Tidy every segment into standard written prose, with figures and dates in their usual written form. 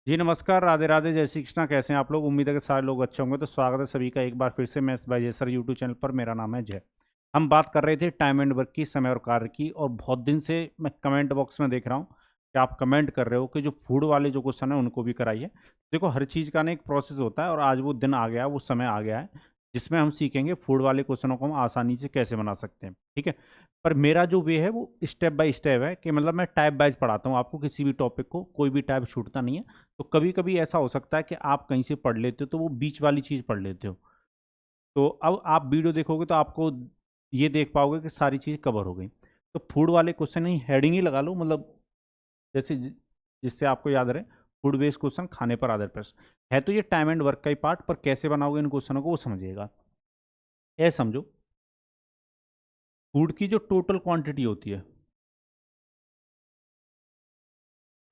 जी नमस्कार, राधे राधे, जय श्री कृष्णा। कैसे हैं आप लोग? उम्मीद है कि सारे लोग अच्छे होंगे। तो स्वागत है सभी का एक बार फिर से मैं भाई जय सर यूट्यूब चैनल पर। मेरा नाम है जय। हम बात कर रहे थे टाइम एंड वर्क की, समय और कार्य की, और बहुत दिन से मैं कमेंट बॉक्स में देख रहा हूँ कि आप कमेंट कर रहे हो कि जो फूड वाले जो क्वेश्चन है उनको भी कराइए। देखो, हर चीज़ का ना एक प्रोसेस होता है और आज वो दिन आ गया, वो समय आ गया है जिसमें हम सीखेंगे फूड वाले क्वेश्चनों को हम आसानी से कैसे बना सकते हैं। ठीक है, पर मेरा जो वे है वो स्टेप बाय स्टेप है कि मतलब मैं टाइप वाइज पढ़ाता हूँ आपको। किसी भी टॉपिक को कोई भी टाइप छूटता नहीं है। तो कभी कभी ऐसा हो सकता है कि आप कहीं से पढ़ लेते हो तो वो बीच वाली चीज़ पढ़ लेते हो। तो अब आप वीडियो देखोगे तो आपको ये देख पाओगे कि सारी चीज़ कवर हो गई। तो फूड वाले क्वेश्चन ही हेडिंग ही लगा लो, मतलब जैसे जिससे आपको याद रहे, फूड बेस्ड क्वेश्चन, खाने पर आधारित प्रश्न है। तो ये टाइम एंड वर्क का ही पार्ट, पर कैसे बनाओगे इन क्वेश्चनों को वो समझिएगा। ये समझो, फूड की जो टोटल क्वांटिटी होती है,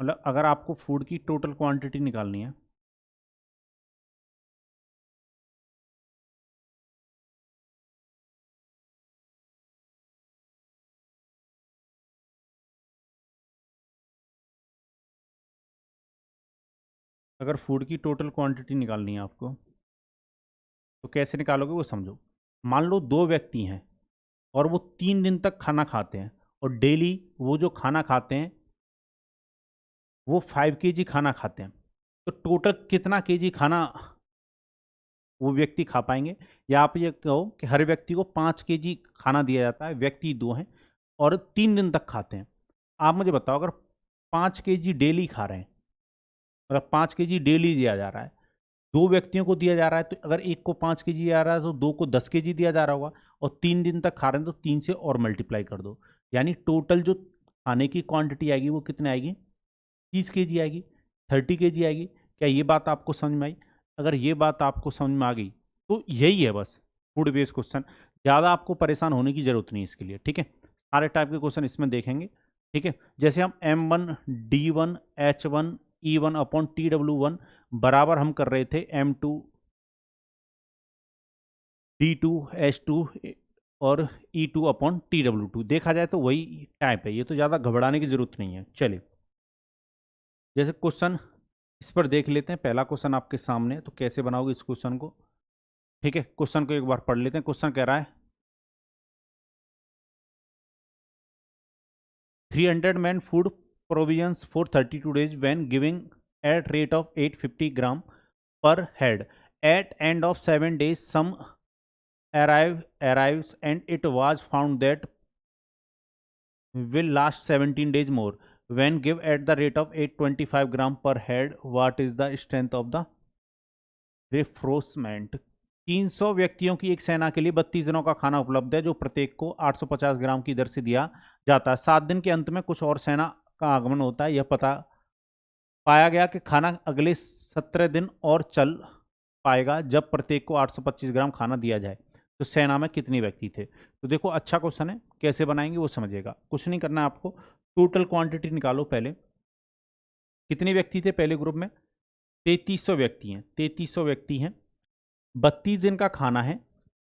मतलब अगर आपको फूड की टोटल क्वांटिटी निकालनी है, अगर फूड की टोटल क्वांटिटी निकालनी है आपको, तो कैसे निकालोगे वो समझो। मान लो दो व्यक्ति हैं और वो 3 दिन तक खाना खाते हैं, और डेली वो जो खाना खाते हैं वो 5 kg खाना खाते हैं। तो टोटल कितना केजी खाना वो व्यक्ति खा पाएंगे? या आप ये कहो कि हर व्यक्ति को 5 kg खाना दिया जाता है, व्यक्ति दो हैं और 3 दिन तक खाते हैं। आप मुझे बताओ, अगर 5 kg डेली खा रहे हैं, मतलब 5 kg डेली दिया जा रहा है, दो व्यक्तियों को दिया जा रहा है, तो अगर एक को 5 kg दिया जा रहा है तो दो को 10 kg दिया जा रहा होगा, और 3 दिन तक खा रहे हैं तो 3 से और मल्टीप्लाई कर दो। यानी टोटल जो खाने की क्वांटिटी आएगी वो कितनी आएगी? 30 kg आएगी, 30 kg आएगी। क्या ये बात आपको समझ में आई? अगर ये बात आपको समझ में आ गई तो यही है बस फूड बेस्ड क्वेश्चन। ज़्यादा आपको परेशान होने की जरूरत नहीं है इसके लिए। ठीक है, सारे टाइप के क्वेश्चन इसमें देखेंगे। ठीक है, जैसे हम M1 D1 H1 E1 upon TW1 बराबर हम कर रहे थे M2 D2 H2 और E2 अपॉन TW2। देखा जाए तो वही टाइप है, ये तो ज़्यादा घबराने की जरूरत नहीं है। चलिए, जैसे क्वेश्चन इस पर देख लेते हैं। पहला क्वेश्चन आपके सामने है, तो कैसे बनाओगे इस क्वेश्चन को? ठीक है, क्वेश्चन को एक बार पढ़ लेते हैं। क्वेश्चन कह रहा है 300 man food provisions for 32 days when giving at rate of 850 gram per head. At end of 7 days some arrives and it was found that will last 17 days more. When give at the rate of 825 gram per head, what is the strength of the रिफ्रोसमेंट? 300 व्यक्तियों की एक सेना के लिए 32 दिनों का खाना उपलब्ध है, जो प्रत्येक को 850 ग्राम की दर से दिया जाता है। 7 दिन के अंत में कुछ और सेना का आगमन होता है। यह पता पाया गया कि खाना अगले 17 दिन और चल पाएगा जब प्रत्येक को 825 ग्राम खाना दिया जाए। तो सेना में कितने व्यक्ति थे? तो देखो, अच्छा क्वेश्चन है, कैसे बनाएंगे वो समझिएगा। कुछ नहीं करना है आपको, टोटल क्वांटिटी निकालो पहले। कितने व्यक्ति थे पहले ग्रुप में? 3300 व्यक्ति हैं। 3300 व्यक्ति हैं, 32 दिन का खाना है,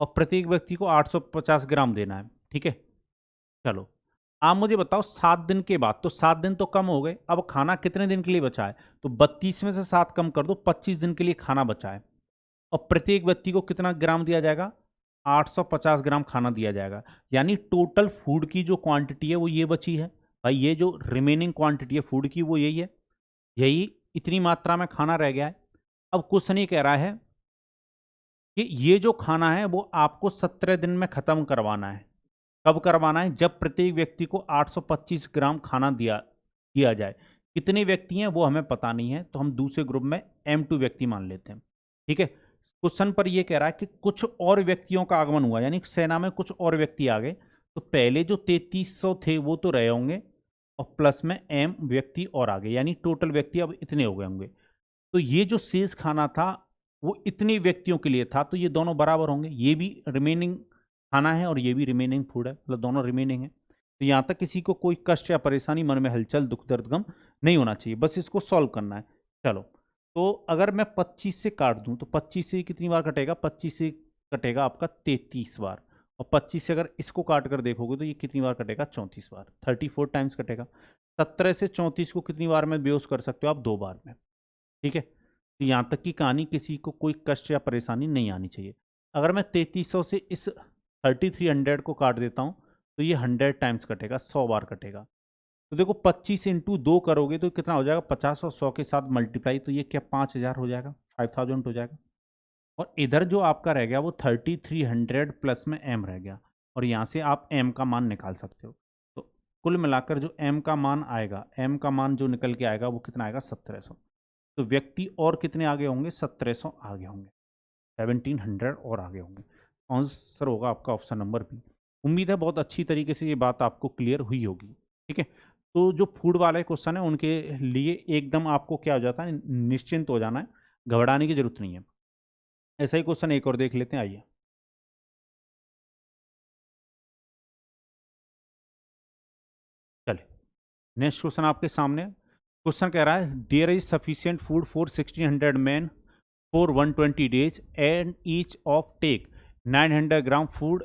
और प्रत्येक व्यक्ति को 850 ग्राम देना है। ठीक है, चलो आप मुझे बताओ 7 दिन के बाद, तो 7 दिन तो कम हो गए, अब खाना कितने दिन के लिए बचा है? तो 32 में से 7 कम कर दो, 25 दिन के लिए खाना बचा है। और प्रत्येक व्यक्ति को कितना ग्राम दिया जाएगा? 850 ग्राम खाना दिया जाएगा। यानी टोटल फूड की जो क्वांटिटी है वो ये बची है। भाई, ये जो रिमेनिंग क्वांटिटी है फूड की वो यही है, यही इतनी मात्रा में खाना रह गया है। अब क्वेश्चन ये कह रहा है कि ये जो खाना है वो आपको 17 दिन में खत्म करवाना है। कब करवाना है? जब प्रत्येक व्यक्ति को 825 ग्राम खाना दिया जाए। कितने व्यक्ति हैं वो हमें पता नहीं है, तो हम दूसरे ग्रुप में M2 व्यक्ति मान लेते हैं। ठीक है, क्वेश्चन पर यह कह रहा है कि कुछ और व्यक्तियों का आगमन हुआ, यानी सेना में कुछ और व्यक्ति आ गए। तो पहले जो 3300 थे वो तो रहे होंगे, और प्लस में M व्यक्ति और आ गए, यानी टोटल व्यक्ति अब इतने हो गए होंगे। तो ये जो शेष खाना था वो इतने व्यक्तियों के लिए था, तो ये दोनों बराबर होंगे। ये भी रिमेनिंग खाना है और ये भी रिमेनिंग फूड है, मतलब दोनों रिमेनिंग है। तो यहाँ तक किसी को कोई कष्ट या परेशानी, मन में हलचल, दुख दर्द, गम नहीं होना चाहिए, बस इसको सॉल्व करना है। चलो, तो अगर मैं 25 से काट दूं तो 25 से कितनी बार कटेगा? 25 से कटेगा आपका 33 बार, और 25 से अगर इसको काट कर देखोगे तो ये कितनी बार कटेगा? 34 बार, 34 टाइम्स कटेगा। 17 से 34 को कितनी बार में बेहोश कर सकते हो आप? 2 बार में। ठीक है, तो यहाँ तक की कहानी, किसी को कोई कष्ट या परेशानी नहीं आनी चाहिए। अगर मैं 3300 से इस 3300 को काट देता हूँ तो ये 100 टाइम्स कटेगा, 100 बार कटेगा। तो देखो 25 इंटू 2 करोगे तो कितना हो जाएगा, 50 और 100 के साथ मल्टीप्लाई, तो ये क्या 5000 हो जाएगा, 5000 हो जाएगा। और इधर जो आपका रह गया वो 3300 प्लस में m रह गया, और यहाँ से आप m का मान निकाल सकते हो। तो कुल मिलाकर जो m का मान आएगा, m का मान जो निकल के आएगा वो कितना आएगा, 1700। तो व्यक्ति और कितने आगे होंगे, 1700 आगे होंगे, 1700 और आगे होंगे। आंसर होगा आपका ऑप्शन नंबर बी। उम्मीद है बहुत अच्छी तरीके से ये बात आपको क्लियर हुई होगी। ठीक है, तो जो फूड वाले क्वेश्चन है उनके लिए एकदम आपको क्या हो जाता है, निश्चिंत हो जाना है, घबराने की जरूरत नहीं है। ऐसा ही क्वेश्चन एक और देख लेते हैं, आइए। चलिए, नेक्स्ट क्वेश्चन आपके सामने। क्वेश्चन कह रहा है there is sufficient food for 1600 man for 120 days and each of take 900 gram food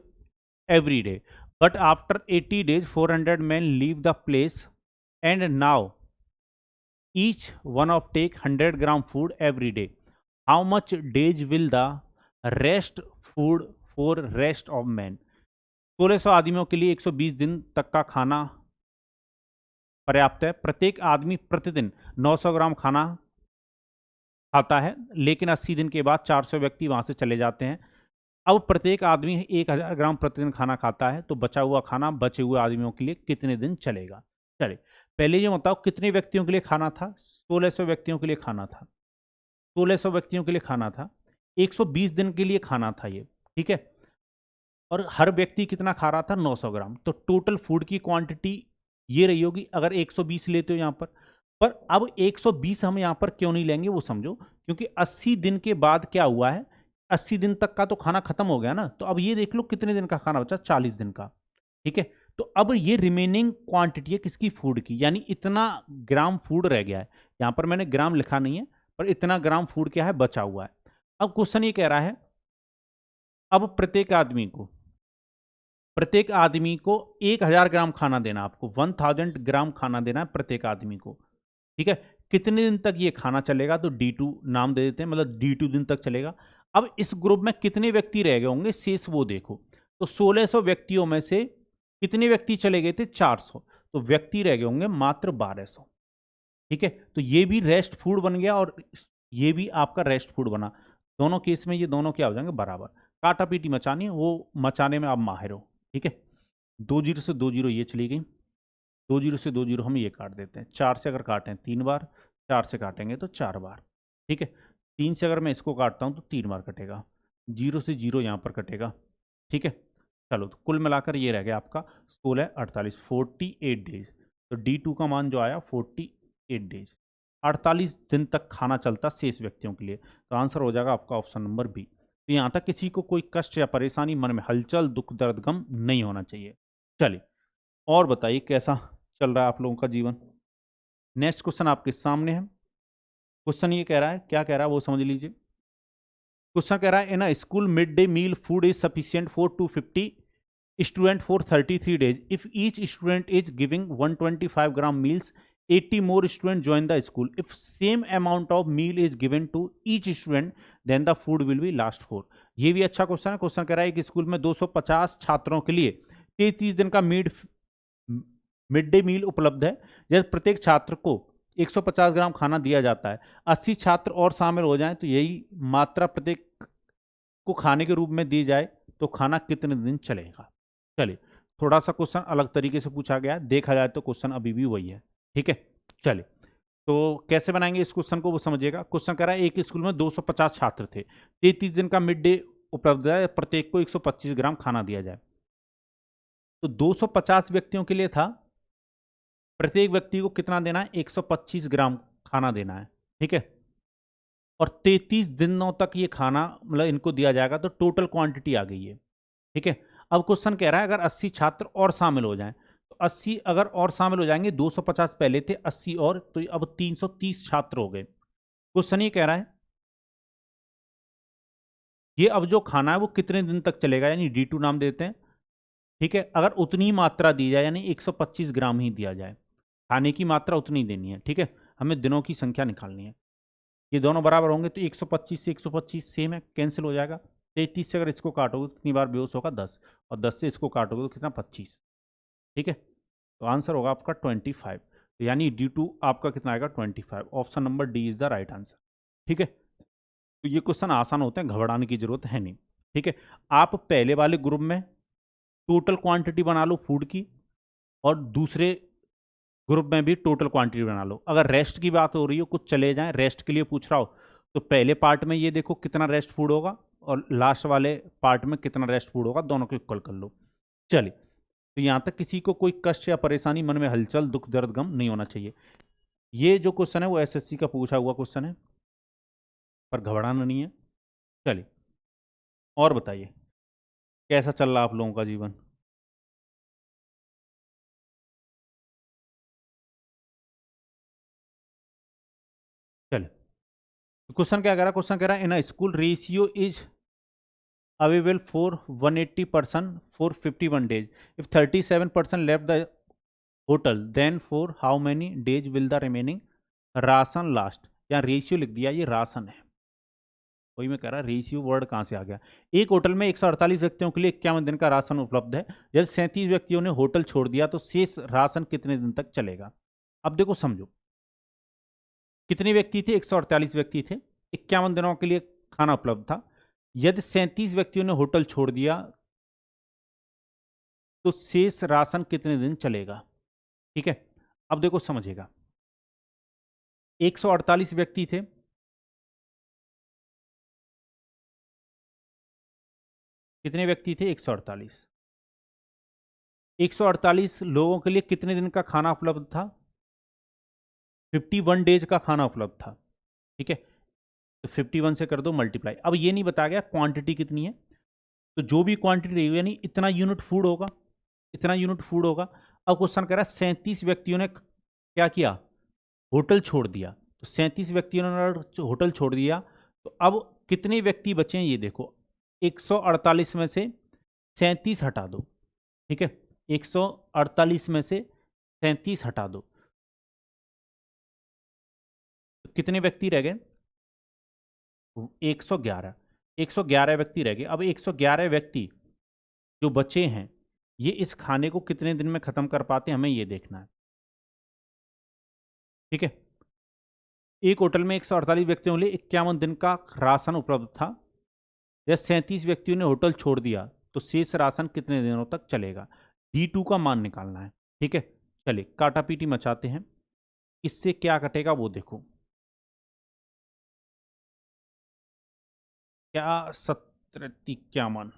every day, but after 80 days 400 men leave the place, and now each one of take 100 gram food every day. How much days will the rest food for rest of men? 1600 आदमियों के लिए 120 दिन तक का खाना पर्याप्त है। प्रत्येक आदमी प्रतिदिन 900 ग्राम खाना खाता है, लेकिन 80 दिन के बाद 400 व्यक्ति वहां से चले जाते हैं। अब प्रत्येक आदमी 1000 ग्राम प्रतिदिन खाना खाता है, तो बचा हुआ खाना बचे हुए आदमियों के लिए कितने दिन चलेगा। चले, पहले ये बताओ कितने व्यक्तियों के लिए खाना था, 1600 व्यक्तियों के लिए खाना था, 1600 व्यक्तियों के लिए खाना था, 120 दिन के लिए खाना था ये, ठीक है। और हर व्यक्ति कितना खा रहा था, 900 ग्राम। तो टोटल फूड की क्वांटिटी ये रही होगी, अगर 120 लेते हो यहाँ पर अब 120 हम यहाँ पर क्यों नहीं लेंगे वो समझो, क्योंकि 80 दिन के बाद क्या हुआ है, 80 दिन तक का तो खाना खत्म हो गया ना, तो अब ये देख लो कितने दिन का खाना बचा, 40 दिन का, ठीक है। तो अब ये रिमेनिंग क्वांटिटी है किसकी, फूड की, यानी इतना ग्राम फूड रह गया है। यहां पर मैंने ग्राम लिखा नहीं है, पर इतना ग्राम फूड क्या है, बचा हुआ है। अब क्वेश्चन ये कह रहा है, अब प्रत्येक आदमी को 1000 ग्राम खाना देना, आपको 1000 ग्राम खाना देना है प्रत्येक आदमी को, ठीक है। कितने दिन तक ये खाना चलेगा, तो D2 नाम दे देते हैं, मतलब D2 दिन तक चलेगा। अब इस ग्रुप में कितने व्यक्ति रह गए होंगे शेष, वो देखो। तो 1600 व्यक्तियों में से कितने व्यक्ति चले गए थे, 400, तो व्यक्ति रह गए होंगे मात्र 1200, ठीक है। तो ये भी रेस्ट फूड बन गया और ये भी आपका रेस्ट फूड बना। दोनों केस में ये दोनों क्या हो जाएंगे, बराबर। काटा पीटी मचानी है, वो मचाने में आप माहिर हो, ठीक है। 20 से 20 ये चली गई, 20 से 20 हम ये काट देते हैं। 4 से अगर काटें 3 बार, 4 से काटेंगे तो 4 बार, ठीक है। 3 से अगर मैं इसको काटता हूँ तो 3 बार कटेगा, 0 से 0 यहाँ पर कटेगा, ठीक है। चलो, तो कुल मिलाकर ये रह गया आपका 16 48 48 डेज। तो D2 का मान जो आया 48 डेज, 48 दिन तक खाना चलता शेष व्यक्तियों के लिए। तो आंसर हो जाएगा आपका ऑप्शन नंबर बी। तो यहाँ तक किसी को कोई कष्ट या परेशानी, मन में हलचल, दुख दर्द गम नहीं होना चाहिए। चलिए, और बताइए कैसा चल रहा है आप लोगों का जीवन। नेक्स्ट क्वेश्चन आपके सामने है। क्वेश्चन ये कह रहा है, क्या कह रहा है वो समझ लीजिए। क्वेश्चन कह रहा है in a school mid day meal food is sufficient for 250 student for 33 days. If each student is giving 125 gram meals, 80 more students join the school. If same amount of meal is given to each student, then the food will be last for. ये भी अच्छा question है। Question कह रहा है कि school में 250 छात्रों के लिए 33 दिन का मिड डे मील उपलब्ध है। जब प्रत्येक छात्र को 150 ग्राम खाना दिया जाता है, 80 छात्र और शामिल हो जाएं तो यही मात्रा प्रत्येक को खाने के रूप में दी जाए तो खाना कितने दिन चलेगा। चलिए, थोड़ा सा क्वेश्चन अलग तरीके से पूछा गया है, देखा जाए तो क्वेश्चन अभी भी वही है, ठीक है। चलिए, तो कैसे बनाएंगे इस क्वेश्चन को वो समझिएगा। क्वेश्चन कह रहा है एक स्कूल में 250 छात्र थे, 33 दिन का मिड डे उपलब्ध है, प्रत्येक को 125 ग्राम खाना दिया जाए। तो 250 व्यक्तियों के लिए था, प्रत्येक व्यक्ति को कितना देना है, 125 ग्राम खाना देना है, ठीक है। और 33 दिनों तक ये खाना मतलब इनको दिया जाएगा, तो टोटल क्वांटिटी आ गई है, ठीक है। अब क्वेश्चन कह रहा है अगर 80 छात्र और शामिल हो जाएं, तो 80 अगर और शामिल हो जाएंगे, 250 पहले थे, 80 और, तो अब 330 छात्र हो गए। क्वेश्चन ये कह रहा है ये अब जो खाना है वो कितने दिन तक चलेगा, यानी D2 नाम देते हैं, ठीक है। अगर उतनी मात्रा दी जाए, यानी 125 ग्राम ही दिया जाए, खाने की मात्रा उतनी देनी है, ठीक है। हमें दिनों की संख्या निकालनी है। ये दोनों बराबर होंगे तो 125 से 125 सेम है, कैंसिल हो जाएगा। 33 से अगर इसको काटोगे तो कितनी बार बेहोश होगा? 10, और 10 से इसको काटोगे तो कितना? 25। ठीक है, तो आंसर होगा आपका 25। यानी D2 आपका कितना आएगा? 25। Option number D is the right answer. ठीक है, तो ये क्वेश्चन आसान होते हैं, घबराने की जरूरत है नहीं। ठीक है, आप पहले वाले ग्रुप में टोटल क्वांटिटी बना लो फूड की, और दूसरे ग्रुप में भी टोटल क्वांटिटी बना लो। अगर रेस्ट की बात हो रही हो, कुछ चले जाएं, रेस्ट के लिए पूछ रहा हो, तो पहले पार्ट में ये देखो कितना रेस्ट फूड होगा, और लास्ट वाले पार्ट में कितना रेस्ट फूड होगा, दोनों को इक्वल कर लो। चलिए, तो यहां तक किसी को कोई कष्ट या परेशानी, मन में हलचल, दुख, दर्द, गम नहीं होना चाहिए। ये जो क्वेश्चन है वो एसएससी का पूछा हुआ क्वेश्चन है, पर घबराना नहीं है। चलिए, और बताइए कैसा चल रहा आप लोगों का जीवन? चलिए, क्वेश्चन क्या कह रहा है? क्वेश्चन कह रहा है in a school ratio is available for 180% for 51 days. If 37% left the hotel, then for how many days will the remaining ration last? यहाँ रेशियो लिख दिया, ये राशन है। वही मैं कह रहा, रेशियो वर्ड कहाँ से आ गया? एक होटल में 148 व्यक्तियों के लिए 51 दिन का राशन उपलब्ध है। यदि 37 व्यक्तियों ने होटल छोड़ दिया तो शेष राशन कितने दिन तक चलेगा? अब देखो, समझो, कितने व्यक्ति थे? 148 व्यक्ति थे, 51 दिनों के लिए खाना उपलब्ध था। यदि 37 व्यक्तियों ने होटल छोड़ दिया तो शेष राशन कितने दिन चलेगा? ठीक है, अब देखो समझिएगा, 148 व्यक्ति थे, कितने व्यक्ति थे? 148। 148 लोगों के लिए कितने दिन का खाना उपलब्ध था? 51 डेज का खाना उपलब्ध था। ठीक है, तो 51 से कर दो मल्टीप्लाई। अब ये नहीं बताया गया क्वांटिटी कितनी है, तो जो भी क्वांटिटी रहेगी यानी इतना यूनिट फूड होगा, इतना यूनिट फूड होगा। अब क्वेश्चन कह रहा है 37 व्यक्तियों ने क्या किया? होटल छोड़ दिया। तो 37 व्यक्तियों ने होटल छोड़ दिया, तो अब कितने व्यक्ति बचे हैं? ये देखो, 148 में से 37 हटा दो। ठीक है, 148 में से 37 हटा दो, तो कितने व्यक्ति रह गए? 111। 111 व्यक्ति रह गए। अब 111 व्यक्ति जो बचे हैं, ये इस खाने को कितने दिन में खत्म कर पाते हैं, हमें ये देखना है। ठीक है, एक होटल में 148 व्यक्तियों के लिए 51 दिन का राशन उपलब्ध था। या 37 व्यक्तियों ने होटल छोड़ दिया तो शेष राशन कितने दिनों तक चलेगा? D2 का मान निकालना है। ठीक है, चलिए काटा पीटी मचाते हैं, इससे क्या कटेगा वो देखो। क्या 1751,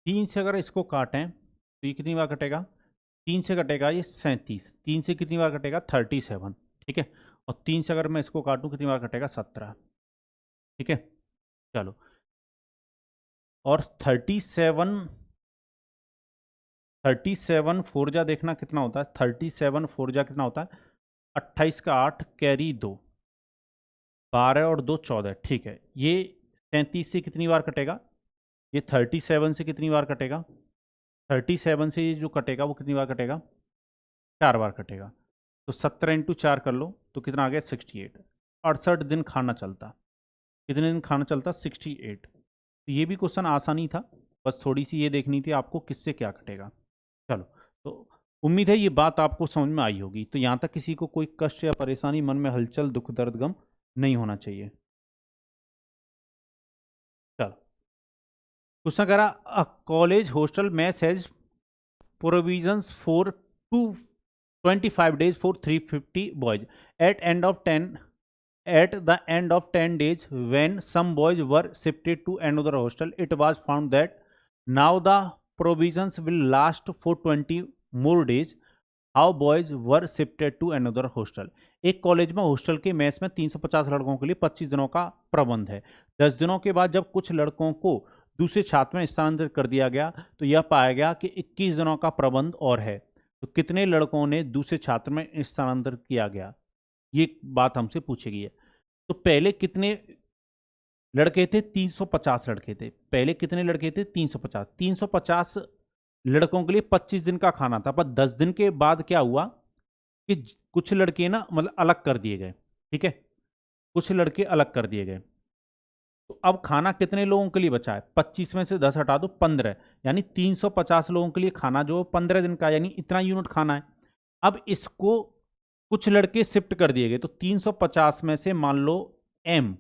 तीन से अगर इसको काटें तो ये कितनी बार कटेगा? 3 से कटेगा ये 37। 3 से कितनी बार कटेगा? 37। ठीक है, और 3 से अगर मैं इसको काटूं कितनी बार कटेगा? 17। ठीक है, चलो, और 37 फोर जा देखना कितना होता है? 37 फोर जा कितना होता है? 28 का 8 कैरी 2, 12 और 2 14। ठीक है, ये 37 से कितनी बार कटेगा? ये 37 से कितनी बार कटेगा? 37 से ये जो कटेगा वो कितनी बार कटेगा? 4 बार कटेगा। तो 17 इंटू 4 कर लो तो कितना आ गया? 68। 68 दिन खाना चलता। कितने दिन खाना चलता? 68। तो ये भी क्वेश्चन आसानी था, बस थोड़ी सी ये देखनी थी आपको किससे क्या कटेगा। चलो, तो उम्मीद है ये बात आपको समझ में आई होगी। तो यहाँ तक किसी को कोई कष्ट या परेशानी, मन में हलचल, दुख, दर्द, गम नहीं होना चाहिए। चलो, क्वेश्चन कह रहा, a college hostel mess has provisions for 25 days for 350 boys. At end of 10 at the end of 10 days, when some boys were shifted to another hostel, it was found that now the provisions will last for 20 more days. How boys were shifted to another hostel. एक college में hostel के mess में 350 लड़कों के लिए 25 दिनों का प्रबंध है। 10 दिनों के बाद जब कुछ लड़कों को दूसरे छात्र में स्थानांतरित कर दिया गया तो यह पाया गया कि 21 दिनों का प्रबंध और है। तो कितने लड़कों ने दूसरे छात्र में स्थानांतरित किया गया, ये बात हमसे पूछी गई है। तो पहले कितने लड़के थे? 350 लड़के थे। पहले कितने लड़के थे? 350। 350 लड़कों के लिए 25 दिन का खाना था, पर 10 दिन के बाद क्या हुआ कि कुछ लड़के ना मतलब अलग कर दिए गए। ठीक है, कुछ लड़के अलग कर दिए गए। तो अब खाना कितने लोगों के लिए बचा है? 25 में से 10 हटा दो, 15, यानी 350 लोगों के लिए खाना जो 15 दिन का, यानी इतना यूनिट खाना है। अब इसको कुछ लड़के शिफ्ट कर दिए गए, तो 350 में से मान लो एम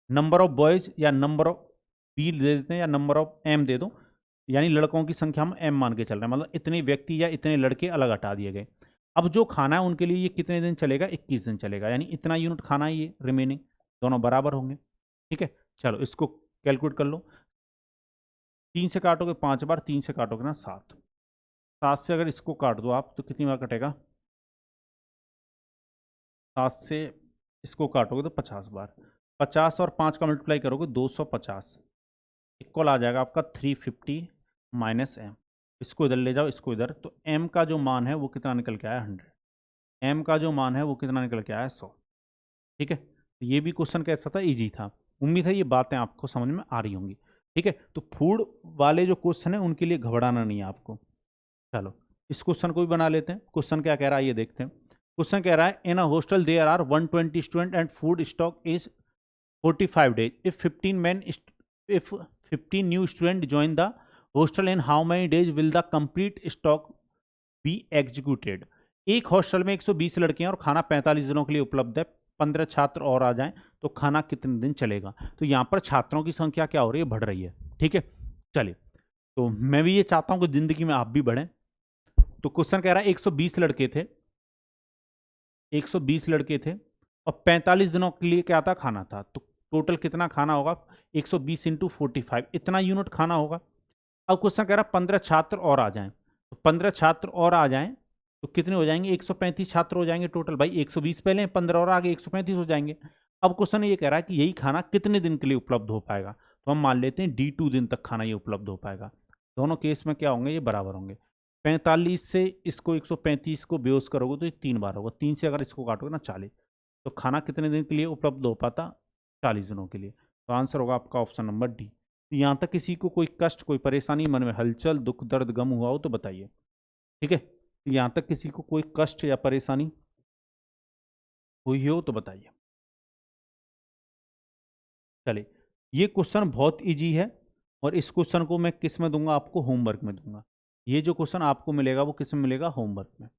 नंबर ऑफ बॉयज या नंबर ऑफ बी दे देते हैं या नंबर ऑफ एम दे दो, यानी लड़कों की संख्या हम एम मान के चल रहे हैं, मतलब इतने व्यक्ति या इतने लड़के अलग हटा दिए गए। अब जो खाना है उनके लिए ये कितने दिन चलेगा? 21 दिन चलेगा, यानी इतना यूनिट खाना है, ये रिमेनिंग दोनों बराबर होंगे। ठीक है, चलो इसको कैलकुलेट कर लो। 3 से काटोगे 5 बार, 3 से काटोगे ना 7, 7 से अगर इसको काट दो आप तो कितनी बार कटेगा? 7 से इसको काटोगे तो 50 बार। 50 और 5 का मल्टीप्लाई करोगे 250, इक्वल आ जाएगा आपका 350 माइनस एम। इसको इधर ले जाओ, इसको इधर, तो एम का जो मान है वो कितना निकल के आया? 100। एम का जो मान है वो कितना निकल के आया? 100। ठीक है, तो ये भी क्वेश्चन कैसा था? इजी था। उम्मीद है ये बातें आपको समझ में आ रही होंगी। ठीक है, तो फूड वाले जो क्वेश्चन है उनके लिए घबराना नहीं है आपको। चलो इस क्वेश्चन को भी बना लेते हैं। क्वेश्चन क्या कह रहा है ये देखते हैं। क्वेश्चन कह रहा है in a hostel there are 120 student and food stock is 45 days. If 15 new students join the hostel, in how many days will the complete stock be executed? एक हॉस्टल में 120 लड़के हैं और खाना 45 दिनों के लिए उपलब्ध है। 15 छात्र और आ जाएं तो खाना कितने दिन चलेगा? तो यहाँ पर छात्रों की संख्या क्या हो रही है? बढ़ रही है। ठीक है, चलिए, तो मैं भी ये चाहता हूँ कि जिंदगी में आप भी बढ़ें। तो क्वेश्चन कह रहा है 120 लड़के थे, 120 लड़के थे और 45 दिनों के लिए क्या था? खाना था। तो टोटल कितना खाना होगा? 120 इंटू 45, इतना यूनिट खाना होगा। अब क्वेश्चन कह रहा है 15 छात्र और आ जाएं, तो 15 छात्र और आ जाएं तो कितने हो जाएंगे? 135 छात्र हो जाएंगे टोटल। भाई 120 पहले, 15 और आगे 135 हो जाएंगे। अब क्वेश्चन ये कह रहा है कि यही खाना कितने दिन के लिए उपलब्ध हो पाएगा? तो हम मान लेते हैं D2 दिन तक खाना ये उपलब्ध हो पाएगा। दोनों केस में क्या होंगे? ये बराबर होंगे। 45 से इसको 135 को बेयोस करोगे तो ये 3 बार होगा। 3 से अगर इसको काटोगे ना 40, तो खाना कितने दिन के लिए उपलब्ध हो पाता? 40 दिनों के लिए। तो आंसर होगा आपका ऑप्शन नंबर डी। तो यहाँ तक किसी को कोई कष्ट, कोई परेशानी, मन में हलचल, दुख, दर्द, गम हुआ हो तो बताइए। ठीक है, यहाँ तक किसी को कोई कष्ट या परेशानी हुई हो तो बताइए। चलिए, ये क्वेश्चन बहुत इजी है और इस क्वेश्चन को मैं किस में दूंगा? आपको होमवर्क में दूंगा। ये जो क्वेश्चन आपको मिलेगा वो किस में मिलेगा? होमवर्क में।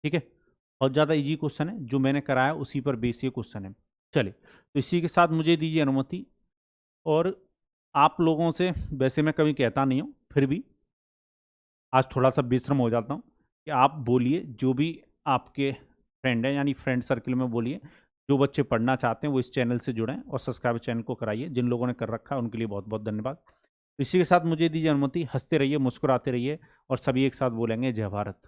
ठीक है, बहुत ज़्यादा इजी क्वेश्चन है, जो मैंने कराया उसी पर बेसिक क्वेश्चन है। चलिए, तो इसी के साथ मुझे दीजिए अनुमति। और आप लोगों से वैसे मैं कभी कहता नहीं हूँ, फिर भी आज थोड़ा सा बेशर्म हो जाता हूँ कि आप बोलिए, जो भी आपके फ्रेंड हैं, यानी फ्रेंड सर्कल में बोलिए, जो बच्चे पढ़ना चाहते हैं वो इस चैनल से जुड़ें और सब्सक्राइब चैनल को कराइए। जिन लोगों ने कर रखा है उनके लिए बहुत बहुत धन्यवाद। इसी के साथ मुझे दीजिए अनुमति। हंसते रहिए, मुस्कुराते रहिए और सभी एक साथ बोलेंगे जय भारत।